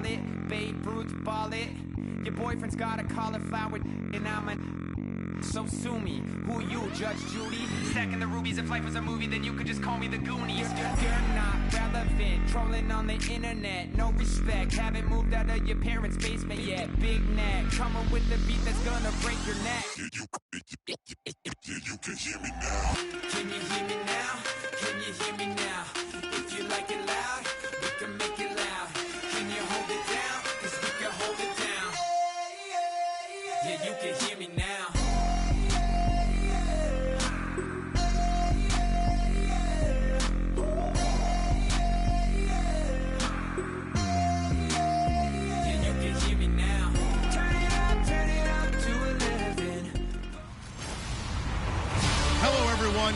call it, Babe Ruth ball it. Your boyfriend's got a cauliflower and I'm a... So sue me, who you, Judge Judy? Stacking the rubies, if life was a movie, then you could just call me the Goonies. You're not relevant, trolling on the internet, no respect. Haven't moved out of your parents' basement yet. Big neck, coming with the beat that's gonna break your neck. You can hear me now. Can you hear me now? Can you hear me now? If you like it loud, we can make it loud. Can you hold it down? 'Cause we can hold it down. Yeah, you can hear me now.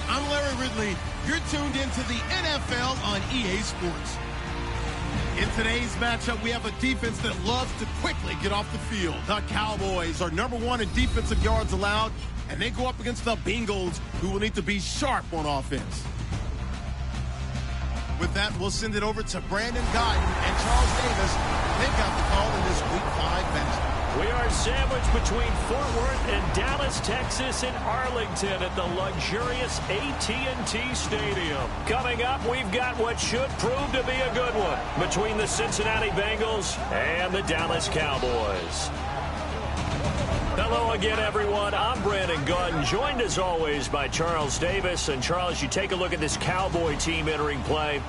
I'm Larry Ridley. You're tuned into the NFL on EA Sports. In today's matchup, we have a defense that loves to quickly get off the field. The Cowboys are #1 in defensive yards allowed, and they go up against the Bengals, who will need to be sharp on offense. With that, we'll send it over to Brandon Guyton and Charles Davis. They've got the call in this Week 5 matchup. We are sandwiched between Fort Worth and Dallas, Texas, and Arlington at the luxurious AT&T Stadium. Coming up, we've got what should prove to be a good one between the Cincinnati Bengals and the Dallas Cowboys. Hello again, everyone. I'm Brandon Guyton, joined as always by Charles Davis. And Charles, you take a look at this Cowboy team entering play.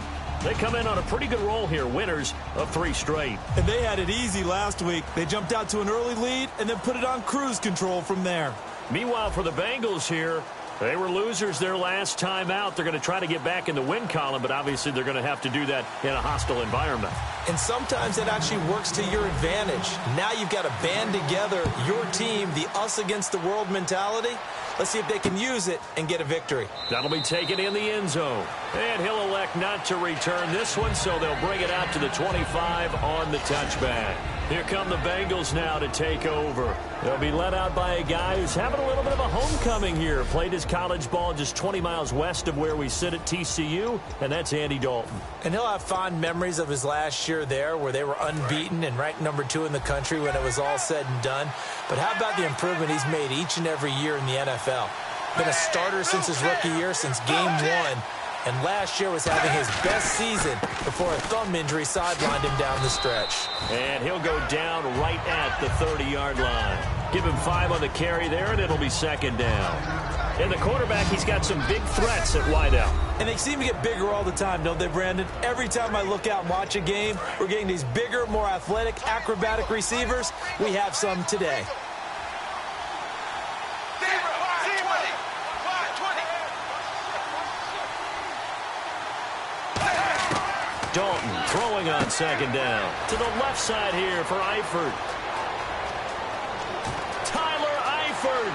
They come in on a pretty good roll here, winners of 3 straight. And they had it easy last week. They jumped out to an early lead and then put it on cruise control from there. Meanwhile, for the Bengals here, they were losers their last time out. They're going to try to get back in the win column, but obviously they're going to have to do that in a hostile environment. And sometimes it actually works to your advantage. Now you've got to band together your team, the us against the world mentality. Let's see if they can use it and get a victory. That'll be taken in the end zone. And he'll elect not to return this one, so they'll bring it out to the 25 on the touchback. Here come the Bengals now to take over. They'll be led out by a guy who's having a little bit of a homecoming here. Played his college ball just 20 miles west of where we sit at TCU, and that's Andy Dalton. And he'll have fond memories of his last year there where they were unbeaten and ranked #2 in the country when it was all said and done. But how about the improvement he's made each and every year in the NFL? Been a starter since his rookie year, since game 1. And last year was having his best season before a thumb injury sidelined him down the stretch. And he'll go down right at the 30-yard line. Give him 5 on the carry there, and it'll be second down. And the quarterback, he's got some big threats at wideout. And they seem to get bigger all the time, don't they, Brandon? Every time I look out and watch a game, we're getting these bigger, more athletic, acrobatic receivers. We have some today. Dalton throwing on second down. To the left side here for Eifert. Tyler Eifert.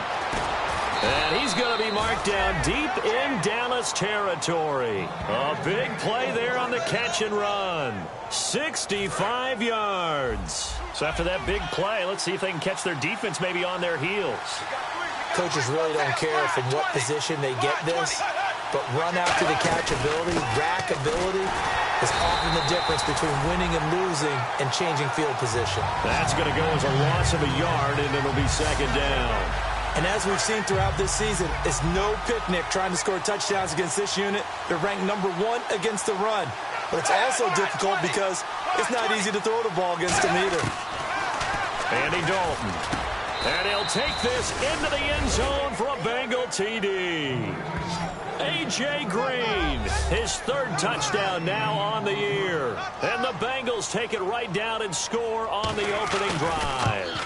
And he's going to be marked down deep in Dallas territory. A big play there on the catch and run. 65 yards. So after that big play, let's see if they can catch their defense maybe on their heels. Coaches really don't care from what position they get this, but run out to the catch ability, rack ability, is often the difference between winning and losing and changing field position. That's going to go as a loss of a yard, and it'll be second down. And as we've seen throughout this season, it's no picnic trying to score touchdowns against this unit. They're ranked #1 against the run. But it's also difficult because it's not easy to throw the ball against them either. Andy Dalton. And he'll take this into the end zone for a Bengal TD. A.J. Green, his 3rd touchdown now on the year. And the Bengals take it right down and score on the opening drive.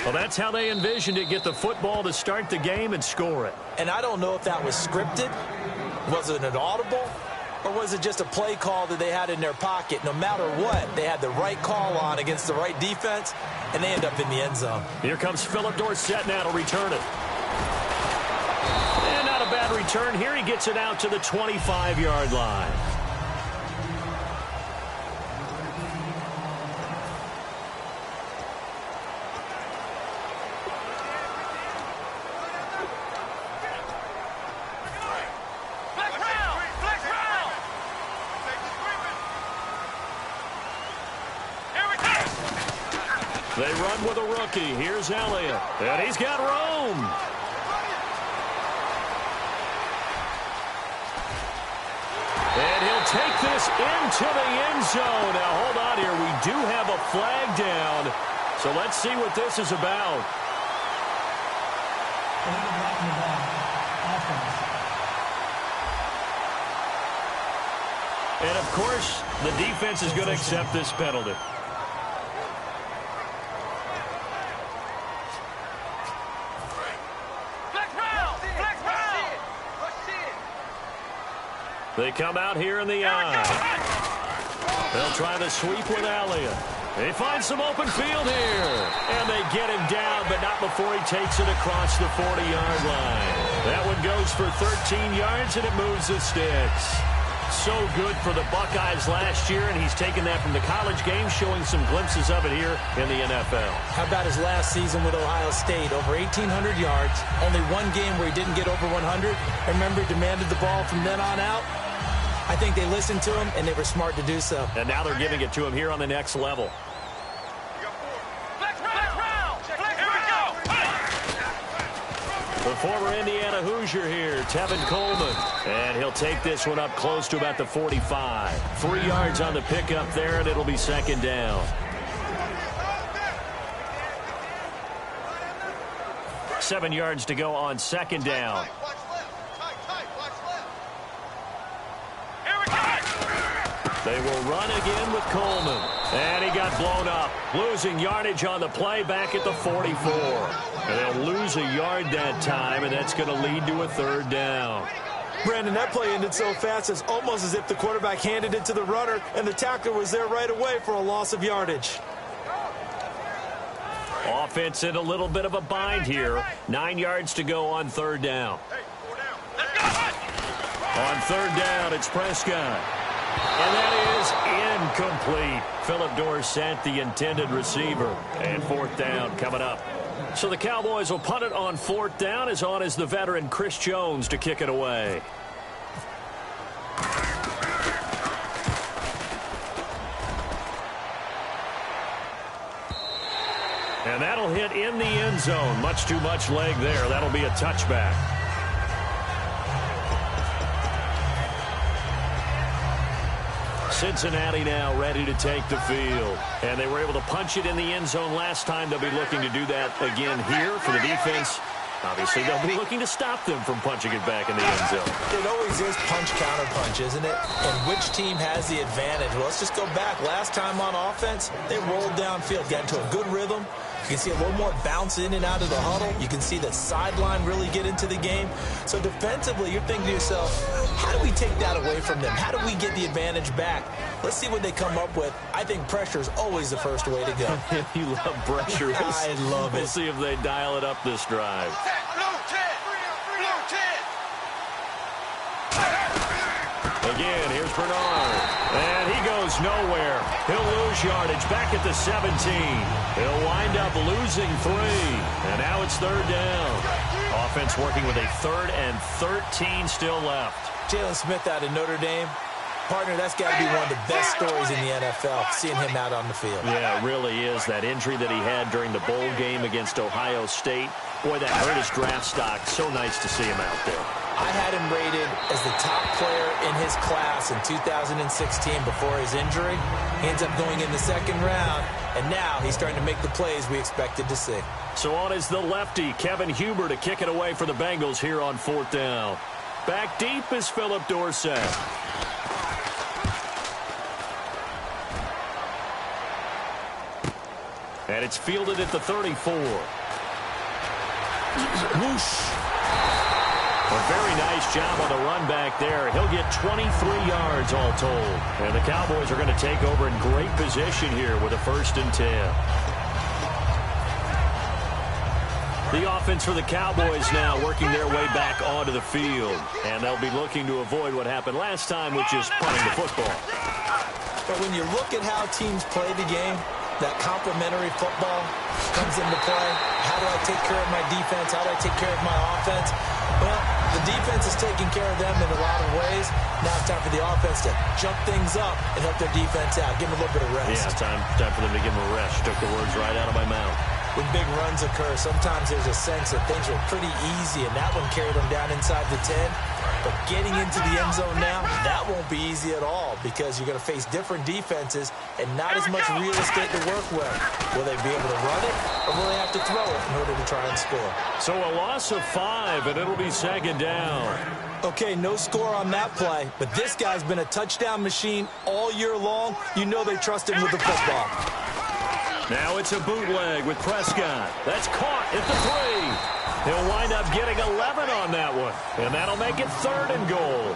Well, that's how they envisioned it, get the football to start the game and score it. And I don't know if that was scripted. Was it an audible? Or was it just a play call that they had in their pocket? No matter what, they had the right call on against the right defense, and they end up in the end zone. Here comes Philip Dorsett now to return it. And not a bad return here. He gets it out to the 25-yard line. They run with a rookie. Here's Elliott. And he's got room. And he'll take this into the end zone. Now, hold on here. We do have a flag down. So let's see what this is about. And, of course, the defense is going to accept this penalty. They come out here in the eye. They'll try the sweep with Elliott. They find some open field here. And they get him down, but not before he takes it across the 40-yard line. That one goes for 13 yards, and it moves the sticks. So good for the Buckeyes last year, and he's taken that from the college game, showing some glimpses of it here in the NFL. How about his last season with Ohio State? Over 1,800 yards, only one game where he didn't get over 100. Remember, he demanded the ball from then on out. I think they listened to him, and they were smart to do so. And now they're giving it to him here on the next level. The former Indiana Hoosier here, Tevin Coleman. And he'll take this one up close to about the 45. 3 yards on the pickup there, and it'll be second down. Seven yards to go on second down. They will run again with Coleman. And he got blown up. Losing yardage on the play back at the 44. And they'll lose a yard that time, and that's going to lead to a third down. Brandon, that play ended so fast, it's almost as if the quarterback handed it to the runner, and the tackler was there right away for a loss of yardage. Offense in a little bit of a bind here. 9 yards to go on third down. On third down, it's Prescott. And that is incomplete. Philip Dorsett, the intended receiver. And fourth down coming up. So the Cowboys will punt it on fourth down. As on is the veteran Chris Jones to kick it away. And that'll hit in the end zone. Much too much leg there. That'll be a touchback. Cincinnati now ready to take the field. And they were able to punch it in the end zone last time. They'll be looking to do that again here for the defense. Obviously, they'll be looking to stop them from punching it back in the end zone. It always is punch-counter-punch, isn't it? And which team has the advantage? Well, let's just go back. Last time on offense, they rolled downfield, got into a good rhythm. You can see a little more bounce in and out of the huddle. You can see the sideline really get into the game. So defensively, you're thinking to yourself, how do we take that away from them? How do we get the advantage back? Let's see what they come up with. I think pressure is always the first way to go. You love pressure. I love it. We'll see if they dial it up this drive. Again, here's Bernard. And he goes nowhere. He'll lose yardage back at the 17. He'll wind up losing 3. And now it's third down. Offense working with a 3rd and 13 still left. Jalen Smith out of Notre Dame. Partner, that's got to be one of the best stories in the NFL, seeing him out on the field. Yeah, it really is. That injury that he had during the bowl game against Ohio State. Boy, that hurt his draft stock. So nice to see him out there. I had him rated as the top player in his class in 2016 before his injury. He ends up going in the second round, and now he's starting to make the plays we expected to see. So on is the lefty, Kevin Huber, to kick it away for the Bengals here on fourth down. Back deep is Philip Dorsett. And it's fielded at the 34. Whoosh. A very nice job on the run back there. He'll get 23 yards all told. And the Cowboys are going to take over in great position here with a 1st and 10. The offense for the Cowboys now working their way back onto the field. And they'll be looking to avoid what happened last time, which is punting the football. But when you look at how teams play the game, that complementary football comes into play. How do I take care of my defense? How do I take care of my offense? Well, the defense is taking care of them in a lot of ways. Now it's time for the offense to jump things up and help their defense out. Give them a little bit of rest. Yeah, time for them to give them a rest. Took the words right out of my mouth. When big runs occur, sometimes there's a sense that things were pretty easy, and that one carried them down inside the 10. But getting into the end zone now, that won't be easy at all because you're going to face different defenses and not as much real estate to work with. Will they be able to run it, or will they have to throw it in order to try and score? So a loss of 5, and it'll be second down. Okay, no score on that play, but this guy's been a touchdown machine all year long. You know they trust him with the football. Now it's a bootleg with Prescott. That's caught at the 3. He'll wind up getting 11 on that one, and that'll make it 3rd and goal.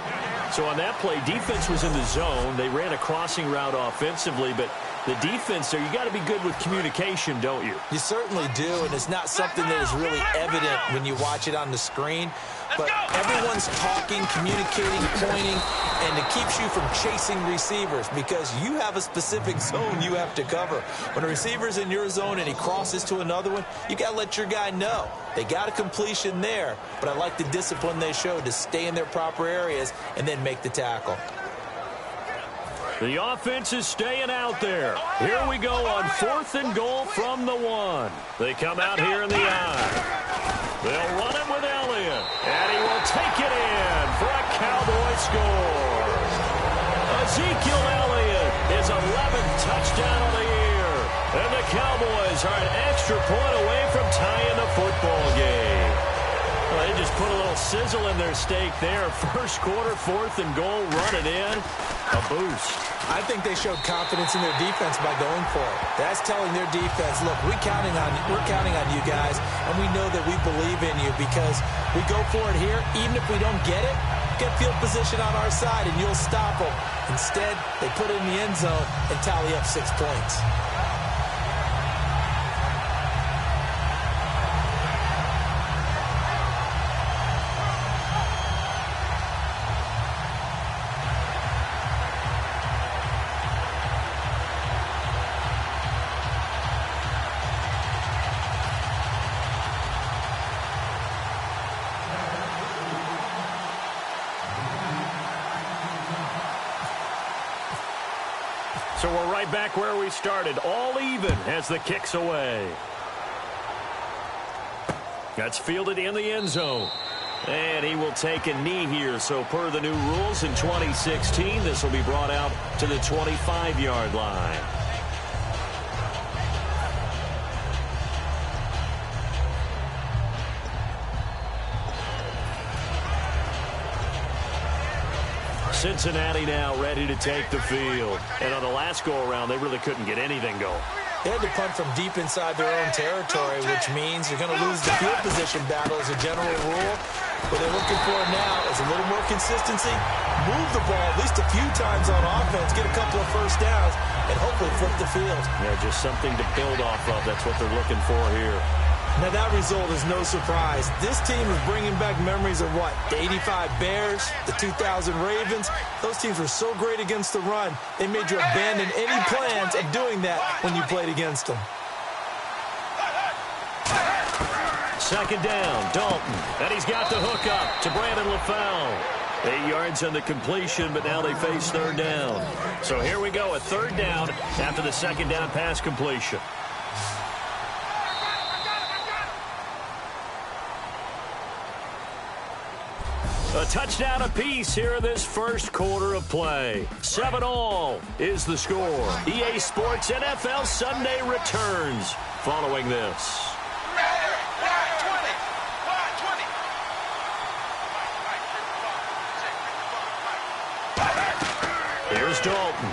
So on that play, defense was in the zone. They ran a crossing route offensively, but the defense there, you got to be good with communication, don't you? You certainly do, and it's not something that is really evident when you watch it on the screen. But everyone's talking, communicating, pointing, and it keeps you from chasing receivers because you have a specific zone you have to cover. When a receiver's in your zone and he crosses to another one, you got to let your guy know. They got a completion there, but I like the discipline they showed to stay in their proper areas and then make the tackle. The offense is staying out there. Here we go on 4th and goal from the 1. They come out here in the I. They'll run it with Elliott, and he will take it in for a Cowboy score. Ezekiel Elliott, his 11th touchdown of the year, and the Cowboys are an extra point away from tying the football game. Well, they just put a little sizzle in their steak there. First quarter, 4th and goal, run it in. A boost. I think they showed confidence in their defense by going for it. That's telling their defense, look, we're counting on you guys, and we know that we believe in you because we go for it here. Even if we don't get it, get field position on our side, and you'll stop them. Instead, they put it in the end zone and tally up 6 points. So we're right back where we started, all even as the kick's away. That's fielded in the end zone. And he will take a knee here. So per the new rules in 2016, this will be brought out to the 25-yard line. Cincinnati now ready to take the field. And on the last go-around, they really couldn't get anything going. They had to punt from deep inside their own territory, which means you're going to lose the field position battle as a general rule. What they're looking for now is a little more consistency, move the ball at least a few times on offense, get a couple of first downs, and hopefully flip the field. Yeah, just something to build off of. That's what they're looking for here. Now, that result is no surprise. This team is bringing back memories of what? The 85 Bears, the 2000 Ravens. Those teams were so great against the run, they made you abandon any plans of doing that when you played against them. Second down, Dalton. And he's got the hook up to Brandon LaFell. 8 yards on the completion, but now they face third down. So here we go, a third down after the second down pass completion. A touchdown apiece here in this first quarter of play. 7-all is the score. EA Sports NFL Sunday returns following this. Here's Dalton.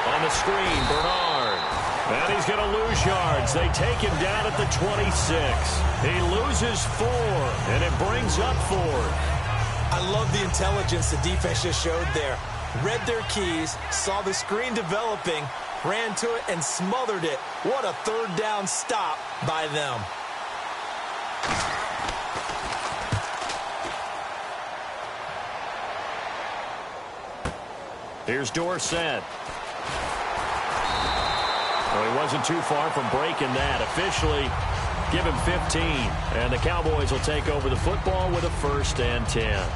On the screen, Bernard. And he's going to lose yards. They take him down at the 26. He loses 4, and it brings up 4. I love the intelligence the defense just showed there. Read their keys, saw the screen developing, ran to it, and smothered it. What a third down stop by them. Here's Dorsett. Well, he wasn't too far from breaking that. Officially, Give him 15. And the Cowboys will take over the football with a 1st and 10.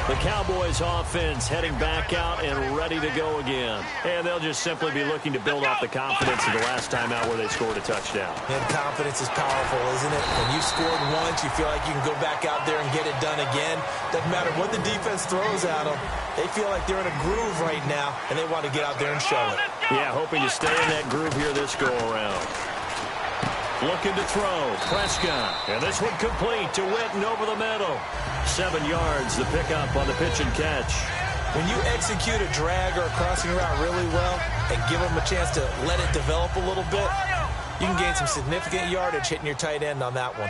The Cowboys offense heading back out and ready to go again. And they'll just simply be looking to build off the confidence of the last time out where they scored a touchdown. And confidence is powerful, isn't it? When you've scored once, you feel like you can go back out there and get it done again. Doesn't matter what the defense throws at them. They feel like they're in a groove right now, and they want to get out there and show it. Yeah, hoping to stay in that groove here this go-around. Looking to throw. Prescott. And this one complete to Witten over the middle. 7 yards, the pickup on the pitch and catch. When you execute a drag or a crossing route really well and give them a chance to let it develop a little bit, you can gain some significant yardage hitting your tight end on that one.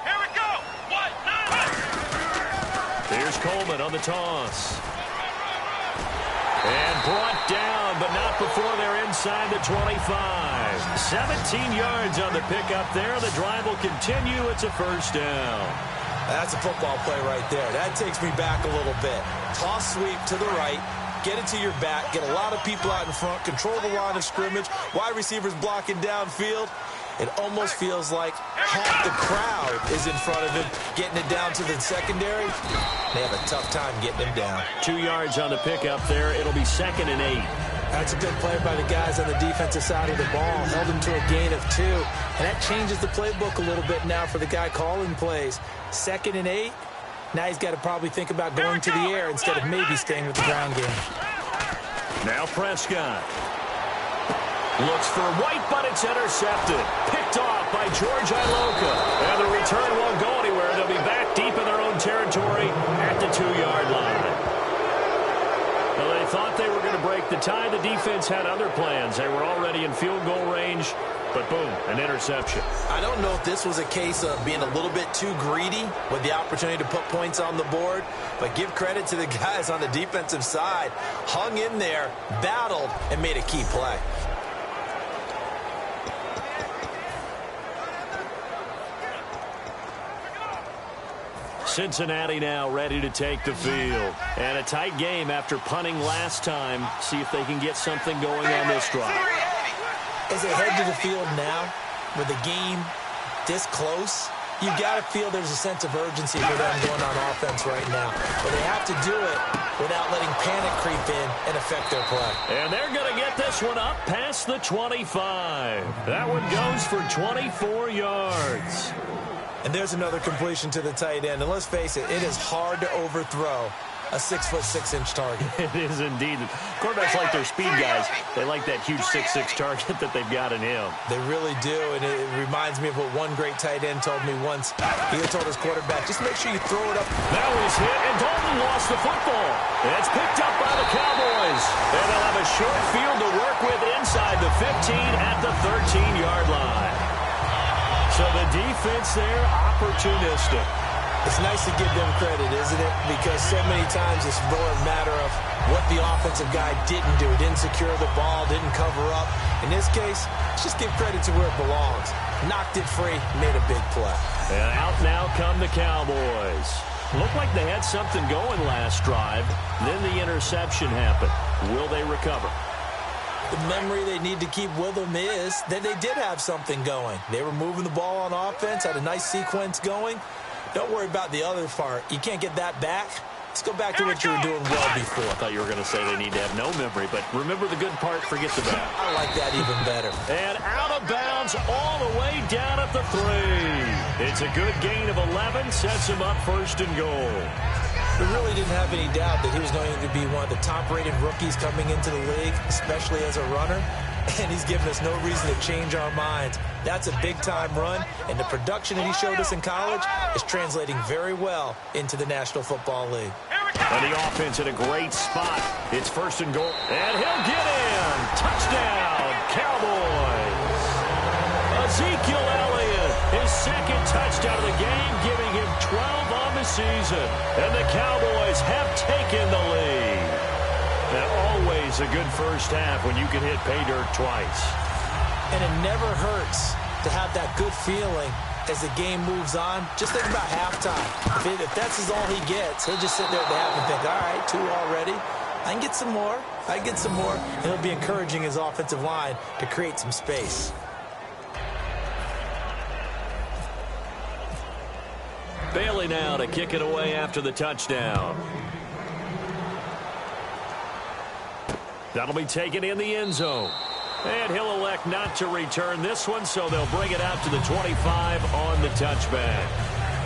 Here we go. Here's Coleman on the toss. And brought down, but not before they're inside the 25. 17 yards on the pickup there. The drive will continue. It's a 1st down. That's a football play right there. That takes me back a little bit. Toss sweep to the right. Get it to your back. Get a lot of people out in front. Control the line of scrimmage. Wide receivers blocking downfield. It almost feels like half the crowd is in front of him, getting it down to the secondary. They have a tough time getting him down. 2 yards on the pickup there. It'll be 2nd and 8. That's a good play by the guys on the defensive side of the ball. Held him to a gain of 2. And that changes the playbook a little bit now for the guy calling plays. 2nd and 8. Now he's got to probably think about going to the air instead of maybe staying with the ground game. Now Prescott. Looks for White, but it's intercepted. Picked off by George Iloka. And the return won't go anywhere. They'll be back deep in their own territory at the 2-yard line. Well, they thought they were going to break the tie. The defense had other plans. They were already in field goal range, but boom, an interception. I don't know if this was a case of being a little bit too greedy with the opportunity to put points on the board, but give credit to the guys on the defensive side. Hung in there, battled, and made a key play. Cincinnati now ready to take the field. And a tight game after punting last time. See if they can get something going on this drive. As they head to the field now, with the game this close, you've got to feel there's a sense of urgency for them going on offense right now. But they have to do it without letting panic creep in and affect their play. And they're going to get this one up past the 25. That one goes for 24 yards. And there's another completion to the tight end. And let's face it, it is hard to overthrow a 6'6" target. It is indeed. Quarterbacks like their speed guys. They like that huge 6'6" target that they've got in him. They really do, and it reminds me of what one great tight end told me once. He told his quarterback, just make sure you throw it up. Now he's hit, and Dalton lost the football. And it's picked up by the Cowboys. And they'll have a short field to work with inside the 15 at the 13-yard line. So the defense there, opportunistic. It's nice to give them credit, isn't it? Because so many times it's more a matter of what the offensive guy didn't do. Didn't secure the ball, didn't cover up. In this case, let's just give credit to where it belongs. Knocked it free, made a big play. And out now come the Cowboys. Looked like they had something going last drive. Then the interception happened. Will they recover? The memory they need to keep with them is that they did have something going. They were moving the ball on offense, had a nice sequence going. Don't worry about the other part. You can't get that back. Let's go back to what you were doing well before. I thought you were going to say they need to have no memory, but remember the good part, forget the bad. I like that even better. And out of bounds all the way down at the 3. It's a good gain of 11, sets him up 1st and goal. We really didn't have any doubt that he was going to be one of the top-rated rookies coming into the league, especially as a runner. And he's given us no reason to change our minds. That's a big-time run, and the production that he showed us in college is translating very well into the National Football League. And the offense in a great spot. It's 1st and goal. And he'll get in. Touchdown, Cowboys. Ezekiel Elliott, his 2nd touchdown of the game, giving him 12 on the season. And the Cowboys have taken the lead. And always a good first half when you can hit pay dirt twice. And it never hurts to have that good feeling as the game moves on. Just think about halftime. If that's all he gets, he'll just sit there at the half and think, all right, 2 already. I can get some more. And it'll be encouraging his offensive line to create some space. Bailey now to kick it away after the touchdown. That'll be taken in the end zone. And he'll elect not to return this one, so they'll bring it out to the 25 on the touchback.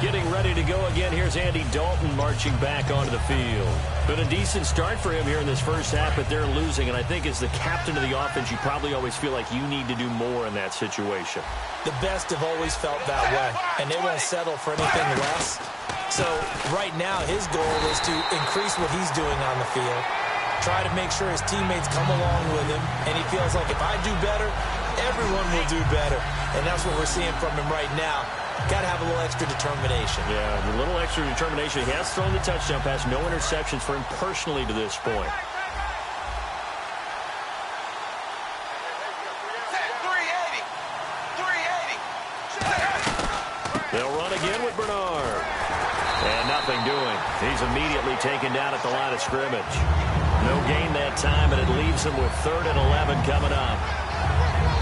Getting ready to go again, here's Andy Dalton marching back onto the field. Been a decent start for him here in this first half, but they're losing. And I think as the captain of the offense, you probably always feel like you need to do more in that situation. The best have always felt that way, and they won't settle for anything less. So right now, his goal is to increase what he's doing on the field, try to make sure his teammates come along with him, and he feels like if I do better, everyone will do better. And that's what we're seeing from him right now. Got to have a little extra determination. Yeah, a little extra determination. He has thrown the touchdown pass. No interceptions for him personally to this point. They'll run again with Bernard. And nothing doing. He's immediately taken down at the line of scrimmage. No gain that time, and it leaves him with 3rd and 11 coming up.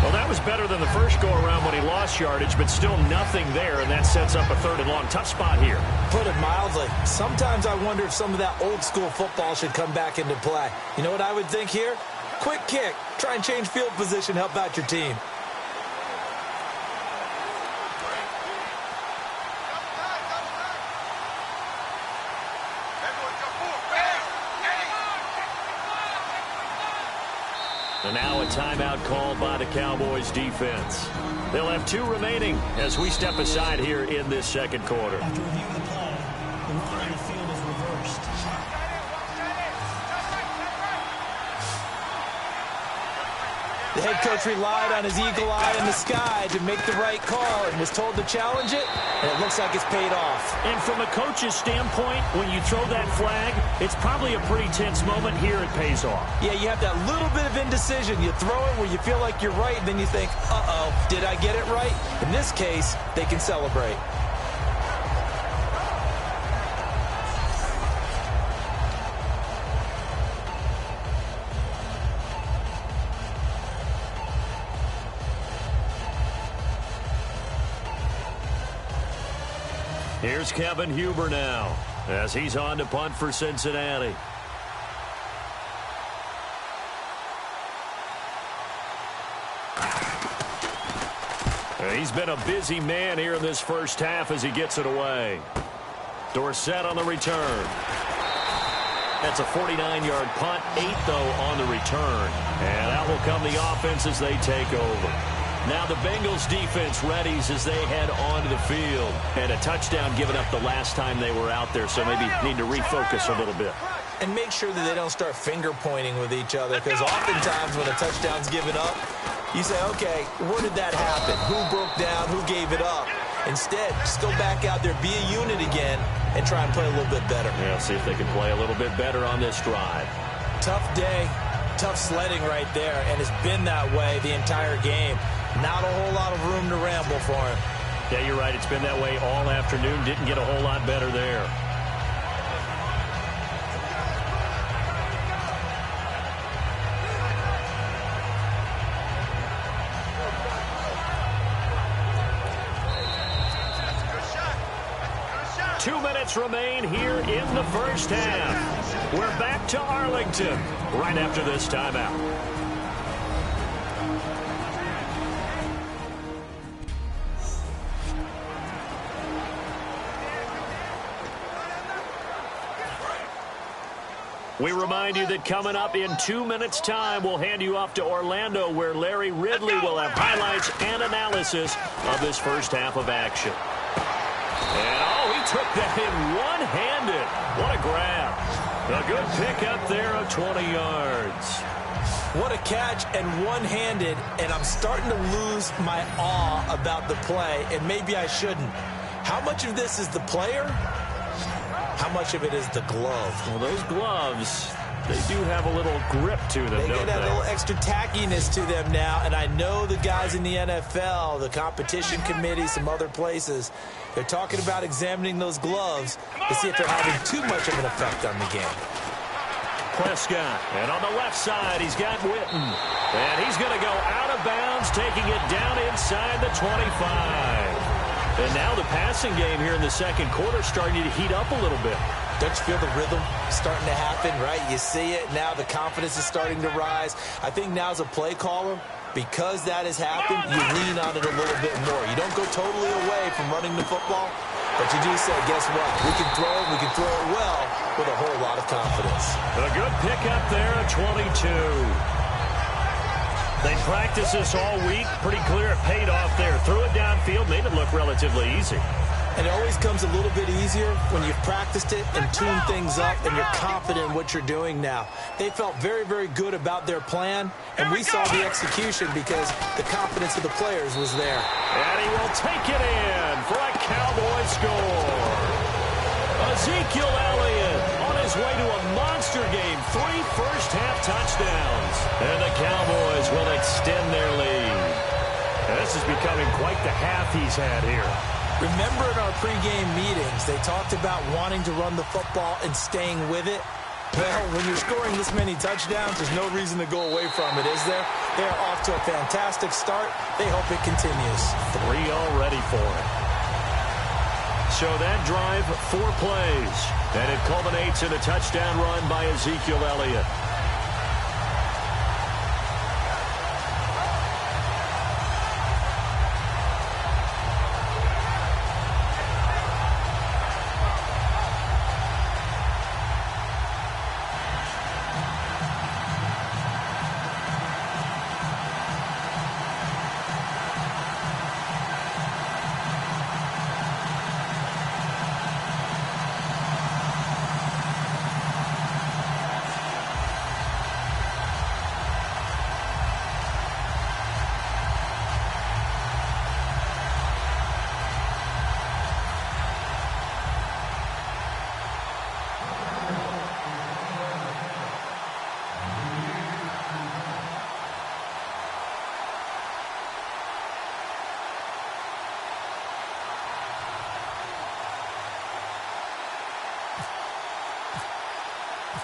Well, that was better than the first go-around when he lost yardage, but still nothing there, and that sets up a 3rd and long. Tough spot here. Put it mildly. Sometimes I wonder if some of that old-school football should come back into play. You know what I would think here? Quick kick. Try and change field position, help out your team. And now a timeout called by the Cowboys defense. They'll have 2 remaining as we step aside here in this second quarter. After reviewing the play, the rule on the field is reversed. The head coach relied on his eagle eye in the sky to make the right call and was told to challenge it, and it looks like it's paid off. And from a coach's standpoint, when you throw that flag, it's probably a pretty tense moment. Here it pays off. Yeah, you have that little bit of indecision. You throw it where you feel like you're right, and then you think, uh-oh, did I get it right? In this case, they can celebrate. Here's Kevin Huber now as he's on to punt for Cincinnati. He's been a busy man here in this first half as he gets it away. Dorsett on the return. That's a 49-yard punt, 8 though on the return. And that will come the offense as they take over. Now the Bengals defense readies as they head onto the field. And a touchdown given up the last time they were out there, so maybe need to refocus a little bit. And make sure that they don't start finger-pointing with each other, because oftentimes when a touchdown's given up, you say, okay, where did that happen? Who broke down? Who gave it up? Instead, just go back out there, be a unit again, and try and play a little bit better. Yeah, see if they can play a little bit better on this drive. Tough day, tough sledding right there, and it's been that way the entire game. Not a whole lot of room to ramble for him. Yeah, you're right. It's been that way all afternoon. Didn't get a whole lot better there. Two minutes remain here in the first half. We're back to Arlington right after this timeout. We remind you that coming up in 2 minutes' time, we'll hand you off to Orlando, where Larry Ridley will have highlights and analysis of this first half of action. And, he took that in one-handed. What a grab. A good pickup there of 20 yards. What a catch and one-handed, and I'm starting to lose my awe about the play, and maybe I shouldn't. How much of this is the player? How much of it is the glove? Well, those gloves, they do have a little grip to them, don't they? They get a little extra tackiness to them now, and I know the guys in the NFL, the competition committee, some other places, they're talking about examining those gloves to see if they're having too much of an effect on the game. Prescott. And on the left side, he's got Witten. And he's going to go out of bounds, taking it down inside the 25. And now the passing game here in the second quarter starting to heat up a little bit. Don't you feel the rhythm starting to happen, right? You see it. Now the confidence is starting to rise. I think now as a play caller, because that has happened, you lean on it a little bit more. You don't go totally away from running the football, but you do say, guess what? We can throw it. We can throw it well with a whole lot of confidence. A good pickup there at 22. They practiced this all week. Pretty clear it paid off there. Threw it downfield, made it look relatively easy. And it always comes a little bit easier when you've practiced it and tuned things up and you're confident in what you're doing now. They felt very, very good about their plan, and we saw the execution because the confidence of the players was there. And he will take it in for a Cowboy score. Ezekiel Elliott on his way to a monster game. 3 first-half touchdowns. And the Cowboys will extend their lead. And this is becoming quite the half he's had here. Remember in our pregame meetings, they talked about wanting to run the football and staying with it. Well, when you're scoring this many touchdowns, there's no reason to go away from it, is there? They are off to a fantastic start. They hope it continues. 3 already for it. So that drive, 4 plays. And it culminates in a touchdown run by Ezekiel Elliott.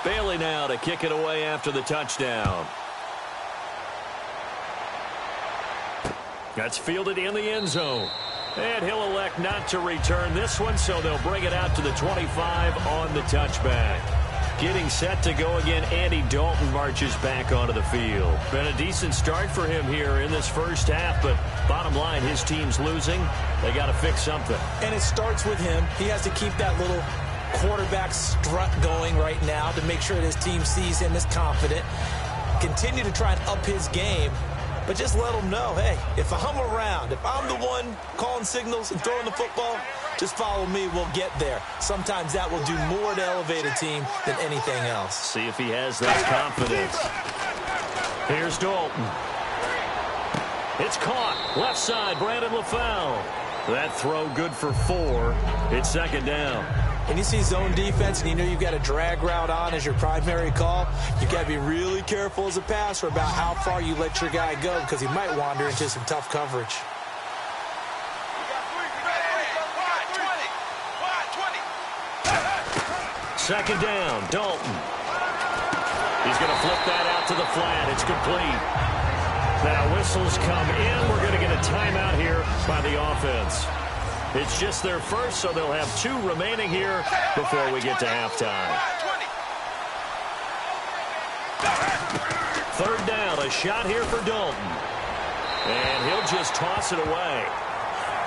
Bailey now to kick it away after the touchdown. That's fielded in the end zone. And he'll elect not to return this one, so they'll bring it out to the 25 on the touchback. Getting set to go again, Andy Dalton marches back onto the field. Been a decent start for him here in this first half, but bottom line, his team's losing. They got to fix something. And it starts with him. He has to keep that little quarterback strut going right now to make sure that his team sees him as confident. Continue to try and up his game, but just let him know, hey, if I'm around, if I'm the one calling signals and throwing the football, just follow me, we'll get there. Sometimes that will do more to elevate a team than anything else. See if he has that confidence. Here's Dalton. It's caught. Left side, Brandon LaFell. That throw good for 4. It's second down. When you see zone defense and you know you've got a drag route on as your primary call, you've got to be really careful as a passer about how far you let your guy go because he might wander into some tough coverage. Second down, Dalton. He's going to flip that out to the flat. It's complete. Now whistles come in. We're going to get a timeout here by the offense. It's just their first, so they'll have 2 remaining here before we get to halftime. Third down, a shot here for Dalton. And he'll just toss it away.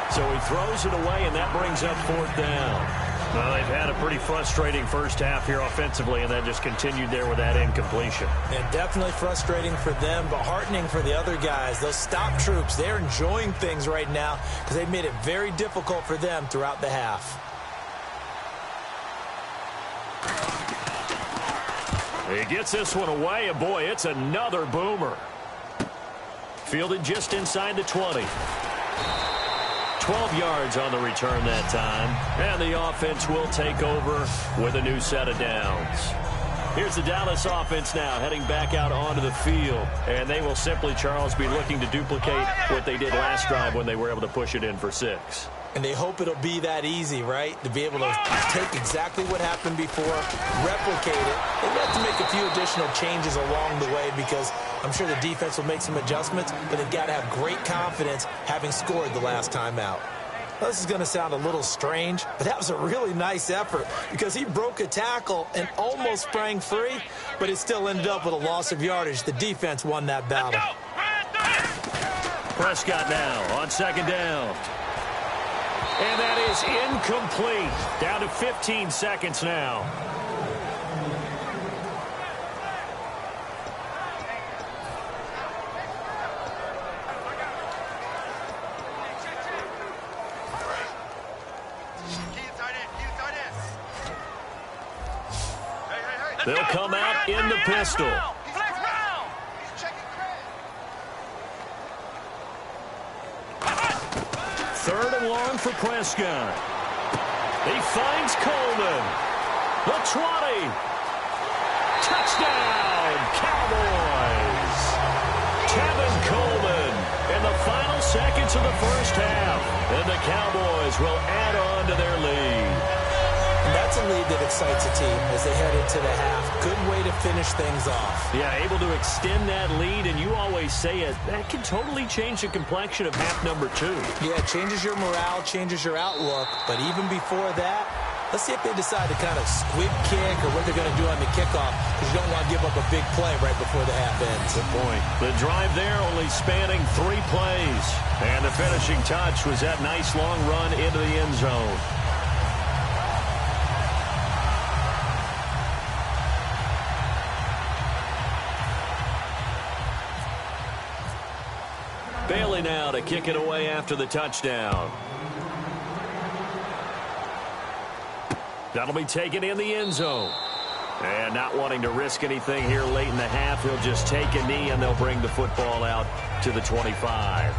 So he throws it away, and that brings up 4th down. Well, they've had a pretty frustrating first half here offensively, and then just continued there with that incompletion. Yeah, definitely frustrating for them, but heartening for the other guys. Those stop troops, they're enjoying things right now because they've made it very difficult for them throughout the half. He gets this one away, and boy, it's another boomer. Fielded just inside the 20. 12 yards on the return that time. And the offense will take over with a new set of downs. Here's the Dallas offense now heading back out onto the field. And they will simply, Charles, be looking to duplicate what they did last drive when they were able to push it in for 6. And they hope it'll be that easy, right? To be able to take exactly what happened before, replicate it. They've got to make a few additional changes along the way because I'm sure the defense will make some adjustments, but they've got to have great confidence having scored the last time out. Well, this is going to sound a little strange, but that was a really nice effort because he broke a tackle and almost sprang free, but it still ended up with a loss of yardage. The defense won that battle. Prescott now on second down. And that is incomplete. Down to 15 seconds now. They'll come out in the pistol. Third and long for Prescott. He finds Coleman. The 20. Touchdown, Cowboys. Tevin Coleman in the final seconds of the first half. And the Cowboys will add on to their lead. And that's a lead that excites a team as they head into the half. Good way to finish things off. Yeah, able to extend that lead, and you always say it, that can totally change the complexion of half number 2. Yeah, it changes your morale, changes your outlook, but even before that, let's see if they decide to kind of squib kick or what they're going to do on the kickoff, because you don't want to give up a big play right before the half ends. Good point. The drive there only spanning 3 plays, and the finishing touch was that nice long run into the end zone. Bailey now to kick it away after the touchdown. That'll be taken in the end zone. And not wanting to risk anything here late in the half, he'll just take a knee and they'll bring the football out to the 25.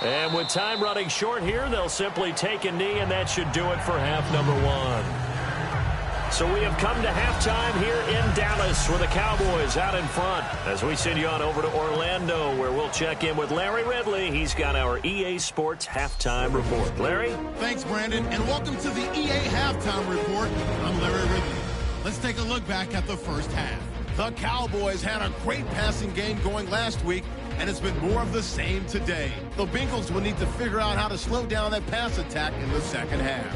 And with time running short here, they'll simply take a knee, and that should do it for half number 1. So we have come to halftime here in Dallas with the Cowboys out in front as we send you on over to Orlando where we'll check in with Larry Ridley. He's got our EA Sports halftime report. Larry? Thanks, Brandon, and welcome to the EA Halftime Report. I'm Larry Ridley. Let's take a look back at the first half. The Cowboys had a great passing game going last week, and it's been more of the same today. The Bengals will need to figure out how to slow down that pass attack in the second half.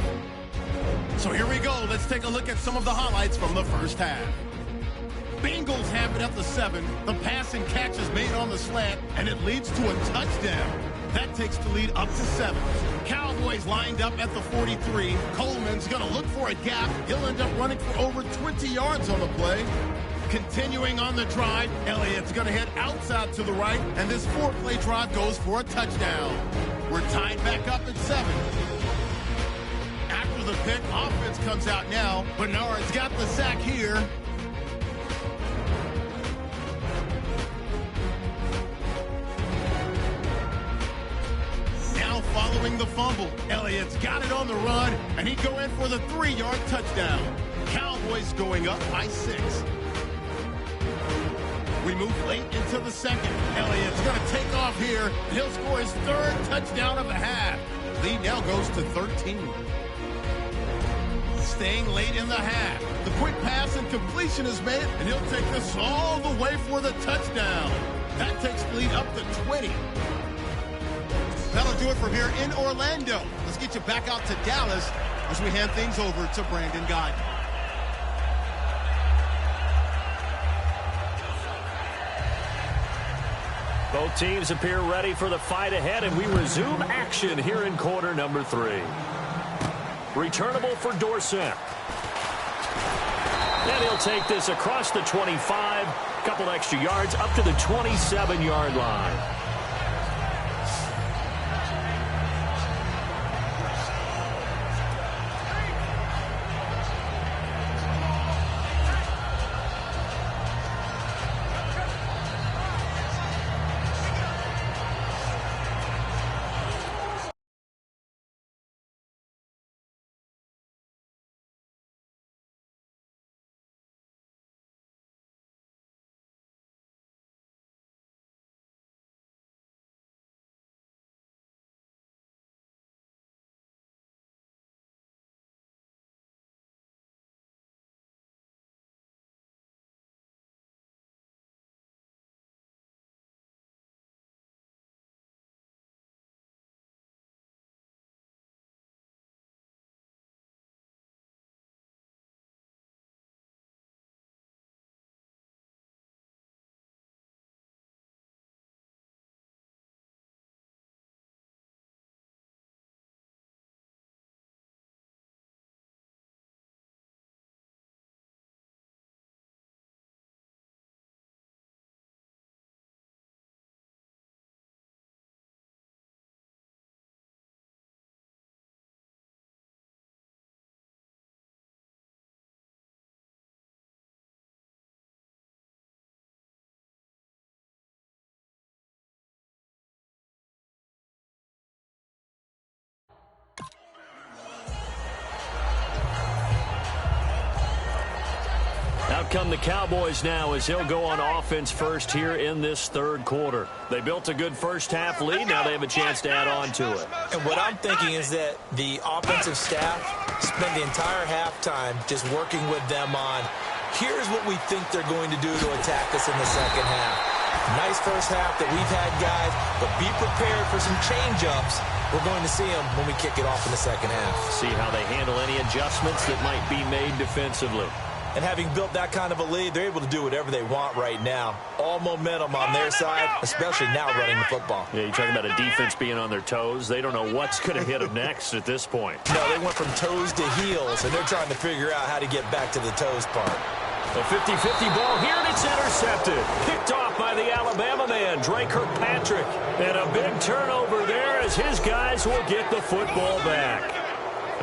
So here we go. Let's take a look at some of the highlights from the first half. Bengals have it at the 7. The passing catch is made on the slant, and it leads to a touchdown. That takes the lead up to 7. Cowboys lined up at the 43. Coleman's going to look for a gap. He'll end up running for over 20 yards on the play. Continuing on the drive, Elliott's going to head outside to the right, and this 4-play drive goes for a touchdown. We're tied back up at 7. After the pick, offense comes out now. Bernard's got the sack here. Now following the fumble, Elliott's got it on the run, and he'd go in for the 3-yard touchdown. Cowboys going up by 6. We move late into the second. Elliott's going to take off here. He'll score his 3rd touchdown of the half. Lead now goes to 13. Staying late in the half. The quick pass and completion is made, and he'll take this all the way for the touchdown. That takes the lead up to 20. That'll do it from here in Orlando. Let's get you back out to Dallas as we hand things over to Brandon Guyton. Both teams appear ready for the fight ahead, and we resume action here in quarter number 3. Returnable for Dorsett. And he'll take this across the 25, couple extra yards up to the 27-yard line. come the Cowboys now as he'll go on offense first here in this third quarter. They built a good first-half lead. Now they have a chance to add on to it. And what I'm thinking is that the offensive staff spent the entire halftime just working with them on, here's what we think they're going to do to attack us in the second half. Nice first half that we've had, guys, but be prepared for some change-ups. We're going to see them when we kick it off in the second half. See how they handle any adjustments that might be made defensively. And having built that kind of a lead, they're able to do whatever they want right now. All momentum on their side, especially now running the football. Yeah, you're talking about a defense being on their toes. They don't know what's going to hit them next at this point. No, they went from toes to heels, and they're trying to figure out how to get back to the toes part. A 50-50 ball here, and it's intercepted. Picked off by the Alabama man, Drake Kirkpatrick. And a big turnover there as his guys will get the football back.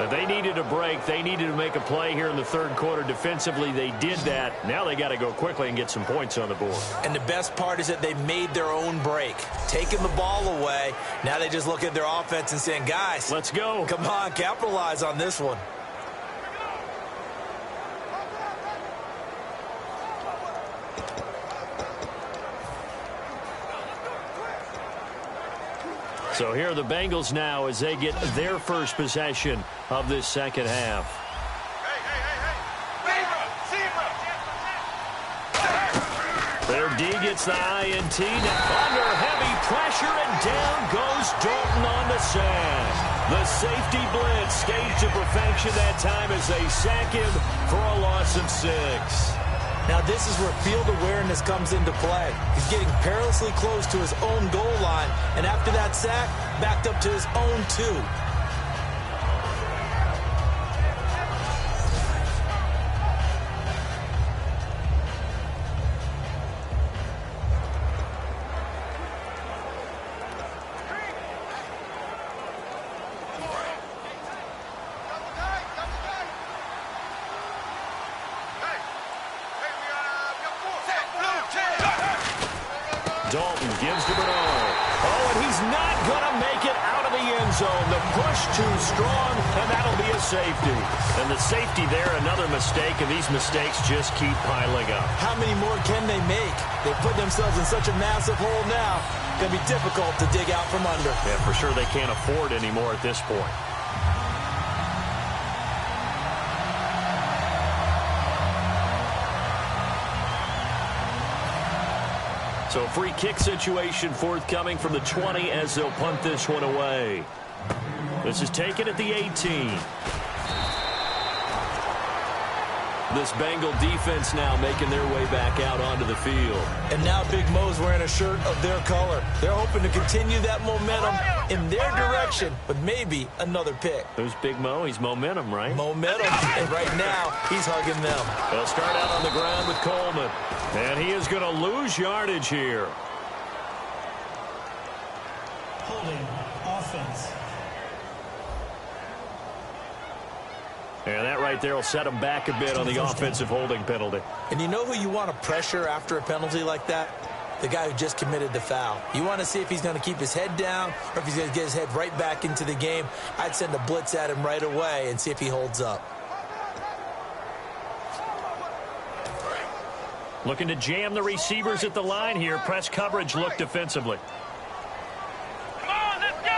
They needed a break. They needed to make a play here in the third quarter. Defensively, they did that. Now they got to go quickly and get some points on the board. And the best part is that they made their own break, taking the ball away. Now they just look at their offense and saying, guys, let's go. Come on, capitalize on this one. So here are the Bengals now as they get their first possession of this second half. Their D gets the INT. Under heavy pressure, and down goes Dalton on the sack. The safety blitz staged to perfection that time as they sack him for a loss of 6. Now this is where field awareness comes into play. He's getting perilously close to his own goal line, and after that sack, backed up to his own 2. Dalton gives to Bernard. Oh, and he's not going to make it out of the end zone. The push too strong, and that'll be a safety. And the safety there, another mistake, and these mistakes just keep piling up. How many more can they make? They put themselves in such a massive hole now. It's going to be difficult to dig out from under. Yeah, for sure they can't afford any more at this point. So free kick situation forthcoming from the 20 as they'll punt this one away. This is taken at the 18. This Bengal defense now making their way back out onto the field. And now Big Mo's wearing a shirt of their color. They're hoping to continue that momentum in their direction, but maybe another pick. Who's Big Mo? He's momentum, right? Momentum. And right now, he's hugging them. They'll start out on the ground with Coleman. And he is going to lose yardage here. Holding offense. And that right there will set him back a bit on the offensive holding penalty. And you know who you want to pressure after a penalty like that? The guy who just committed the foul. You want to see if he's going to keep his head down or if he's going to get his head right back into the game. I'd send a blitz at him right away and see if he holds up. Looking to jam the receivers at the line here. Press coverage look defensively. Come on, let's go!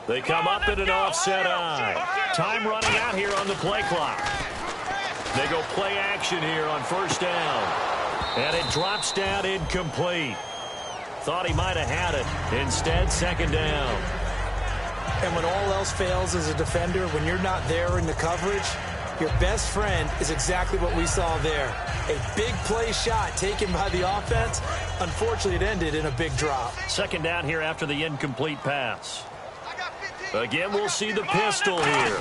They come up in an offset eye. Time running out here on the play clock. They go play action here on first down. And it drops down incomplete. Thought he might have had it. Instead, second down. And when all else fails as a defender, when you're not there in the coverage, your best friend is exactly what we saw there. A big play shot taken by the offense. Unfortunately, it ended in a big drop. Second down here after the incomplete pass. Again, we'll see the pistol here.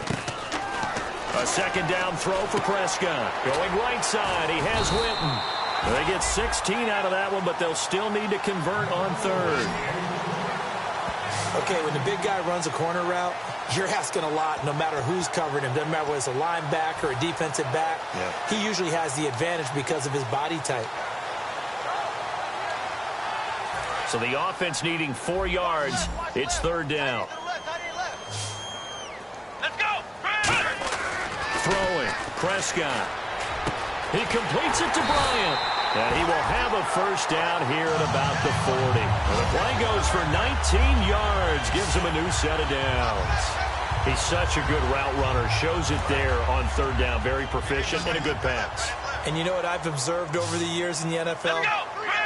A second down throw for Prescott. Going right side, he has Winton. They get 16 out of that one, but they'll still need to convert on third. Okay, when the big guy runs a corner route, you're asking a lot no matter who's covering him. Doesn't matter whether it's a linebacker or a defensive back. Yeah. He usually has the advantage because of his body type. So the offense needing 4 yards. It's third down. Let's go. Throwing. Prescott. He completes it to Bryant. And he will have a first down here at about the 40. And the play goes for 19 yards. Gives him a new set of downs. He's such a good route runner. Shows it there on third down. Very proficient and a good pass. And you know what I've observed over the years in the NFL?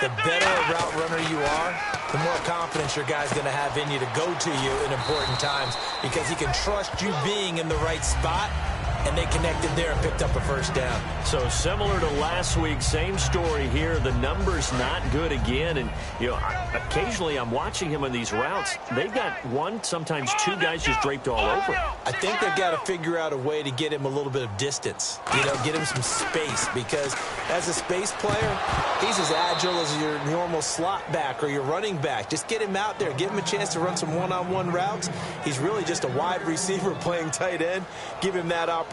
The better a route runner you are, the more confidence your guy's going to have in you to go to you in important times because he can trust you being in the right spot. And they connected there and picked up a first down. So similar to last week, same story here. The number's not good again. And, you know, occasionally I'm watching him on these routes. They've got one, sometimes two guys just draped all over. I think they've got to figure out a way to get him a little bit of distance. You know, get him some space because as a space player, he's as agile as your normal slot back or your running back. Just get him out there. Give him a chance to run some one-on-one routes. He's really just a wide receiver playing tight end. Give him that opportunity.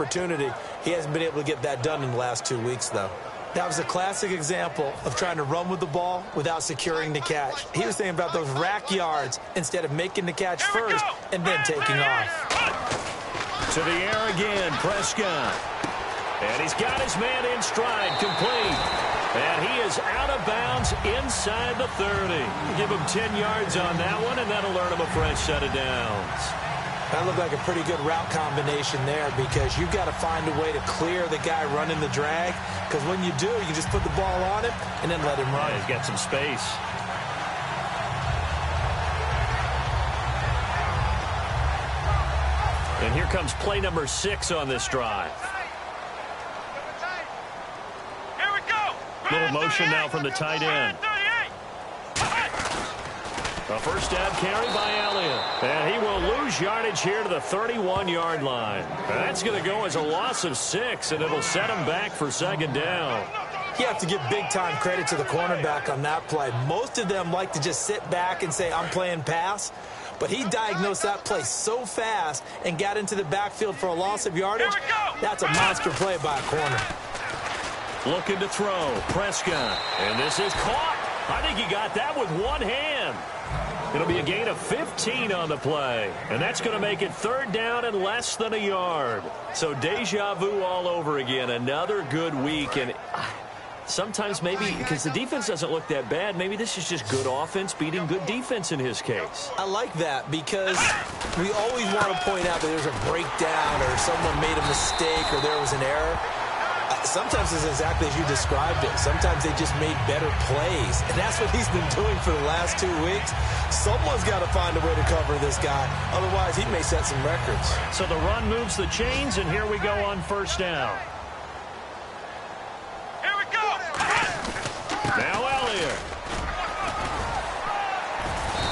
He hasn't been able to get that done in the last 2 weeks, though. That was a classic example of trying to run with the ball without securing the catch. He was thinking about those rack yards instead of making the catch first and then taking off. To the air again, Prescott. And he's got his man in stride, complete. And he is out of bounds inside the 30. Give him 10 yards on that one, and that'll earn him a fresh set of downs. That looked like a pretty good route combination there because you've got to find a way to clear the guy running the drag because when you do, you just put the ball on him and then let him run. Yeah, he's got some space. And here comes play number 6 on this drive. Here we go. Little motion now from the tight end. A first down carry by Elliott. And he will lose yardage here to the 31-yard line. And that's going to go as a loss of 6, and it'll set him back for second down. You have to give big-time credit to the cornerback on that play. Most of them like to just sit back and say, I'm playing pass. But he diagnosed that play so fast and got into the backfield for a loss of yardage. That's a monster play by a corner. Looking to throw. Prescott. And this is caught. I think he got that with one hand. It'll be a gain of 15 on the play. And that's going to make it third down and less than a yard. So deja vu all over again. Another good week. And sometimes maybe because the defense doesn't look that bad, maybe this is just good offense beating good defense in his case. I like that because we always want to point out that there's a breakdown or someone made a mistake or there was an error. Sometimes it's exactly as you described it. Sometimes they just made better plays. And that's what he's been doing for the last 2 weeks. Someone's got to find a way to cover this guy. Otherwise, he may set some records. So the run moves the chains, and here we go on first down. Here we go. Now Elliott.